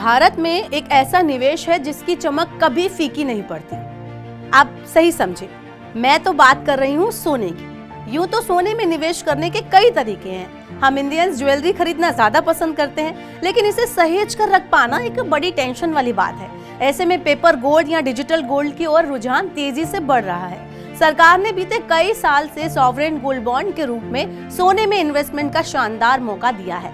भारत में एक ऐसा निवेश है जिसकी चमक कभी फीकी नहीं पड़ती। आप सही समझे, मैं तो बात कर रही हूँ सोने की। यूं तो सोने में निवेश करने के कई तरीके हैं। हम इंडियंस ज्वेलरी खरीदना ज्यादा पसंद करते हैं, लेकिन इसे सहेज कर रख पाना एक बड़ी टेंशन वाली बात है। ऐसे में पेपर गोल्ड या डिजिटल गोल्ड की ओर रुझान तेजी से बढ़ रहा है। सरकार ने बीते कई साल से सॉवरेन गोल्ड बॉन्ड के रूप में सोने में इन्वेस्टमेंट का शानदार मौका दिया है।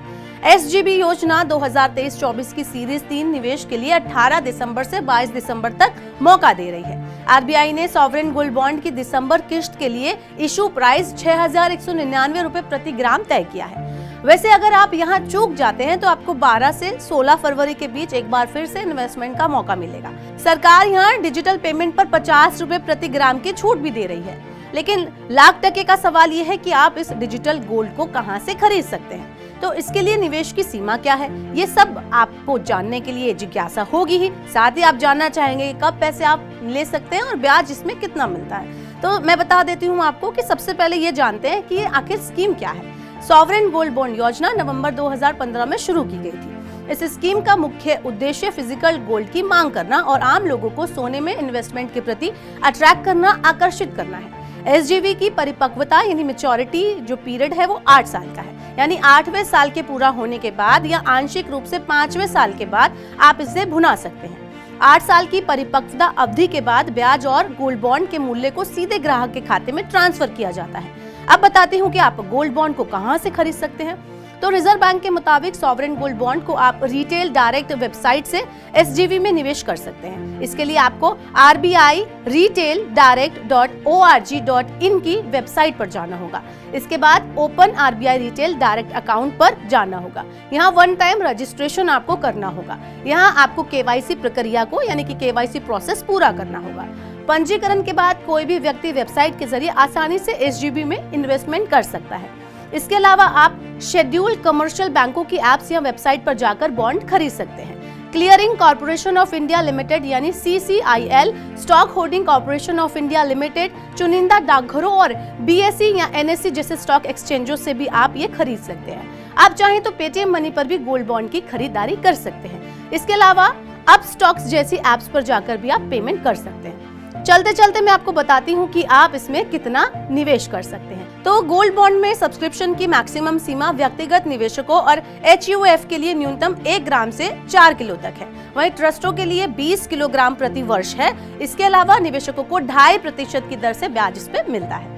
SGB योजना 2023-24 की सीरीज 3 निवेश के लिए 18 दिसंबर से 22 दिसंबर तक मौका दे रही है। RBI ने सॉवरेन गोल्ड बॉन्ड की दिसंबर किश्त के लिए इशू प्राइस 6,199 रुपए प्रति ग्राम तय किया है। वैसे अगर आप यहाँ चूक जाते हैं तो आपको 12 से 16 फरवरी के बीच एक बार फिर से इन्वेस्टमेंट का मौका मिलेगा। सरकार यहाँ डिजिटल पेमेंट पर 50 रुपए प्रति ग्राम की छूट भी दे रही है। लेकिन लाख टके का सवाल ये है कि आप इस डिजिटल गोल्ड को कहां से खरीद सकते हैं। तो इसके लिए निवेश की सीमा क्या है, ये सब आपको जानने के लिए जिज्ञासा होगी ही। साथ ही आप जानना चाहेंगे कि कब पैसे आप ले सकते हैं और ब्याज इसमें कितना मिलता है। तो मैं बता देती हूँ आपको कि सबसे पहले ये जानते हैं कि आखिर स्कीम क्या है। सॉवरेन गोल्ड बॉन्ड योजना नवंबर 2015 में शुरू की गई थी। इस स्कीम का मुख्य उद्देश्य फिजिकल गोल्ड की मांग करना और आम लोगों को सोने में इन्वेस्टमेंट के प्रति अट्रैक्ट करना, आकर्षित करना है। SGB की परिपक्वता यानी मैच्योरिटी जो पीरियड है वो 8 साल का है, यानी 8वें साल के पूरा होने के बाद या आंशिक रूप से 5वें साल के बाद आप इसे भुना सकते हैं। 8 साल की परिपक्वता अवधि के बाद ब्याज और गोल्ड बॉन्ड के मूल्य को सीधे ग्राहक के खाते में ट्रांसफर किया जाता है। अब बताती हूँ कि आप गोल्ड बॉन्ड को कहां से खरीद सकते हैं। तो रिजर्व बैंक के मुताबिक सॉवरेन गोल्ड बॉन्ड को आप रिटेल डायरेक्ट वेबसाइट से SGB में निवेश कर सकते हैं। इसके लिए आपको RBI retaildirect.org.in की वेबसाइट पर जाना होगा। इसके बाद open RBI retail direct account पर जाना होगा। यहाँ वन टाइम रजिस्ट्रेशन आपको करना होगा। यहाँ आपको KYC प्रक्रिया को यानी कि KYC प्रोसेस पूरा करना होगा। पंजीकरण के बाद कोई भी व्यक्ति वेबसाइट के जरिए आसानी से SGB में इन्वेस्टमेंट कर सकता है। इसके अलावा आप शेड्यूल्ड कमर्शियल बैंकों की ऐप्स या वेबसाइट पर जाकर बॉन्ड खरीद सकते हैं। Clearing corporation of India limited यानी CCIL, stock holding corporation of India limited, चुनिंदा डाकघरों और BSE या NSE जैसे स्टॉक एक्सचेंजों से भी आप ये खरीद सकते हैं। आप चाहें तो पेटीएम मनी पर भी गोल्ड बॉन्ड की खरीदारी कर सकते हैं। इसके अलावा अब स्टॉक्स जैसी ऐप्स पर जाकर भी आप पेमेंट कर सकते हैं। चलते चलते मैं आपको बताती हूँ कि आप इसमें कितना निवेश कर सकते हैं। तो गोल्ड बॉन्ड में सब्सक्रिप्शन की मैक्सिमम सीमा व्यक्तिगत निवेशकों और HUF के लिए न्यूनतम 1 ग्राम से 4 किलो तक है। वहीं ट्रस्टों के लिए 20 किलोग्राम प्रति वर्ष है। इसके अलावा निवेशकों को 2.5% की दर से ब्याज इस पे मिलता है।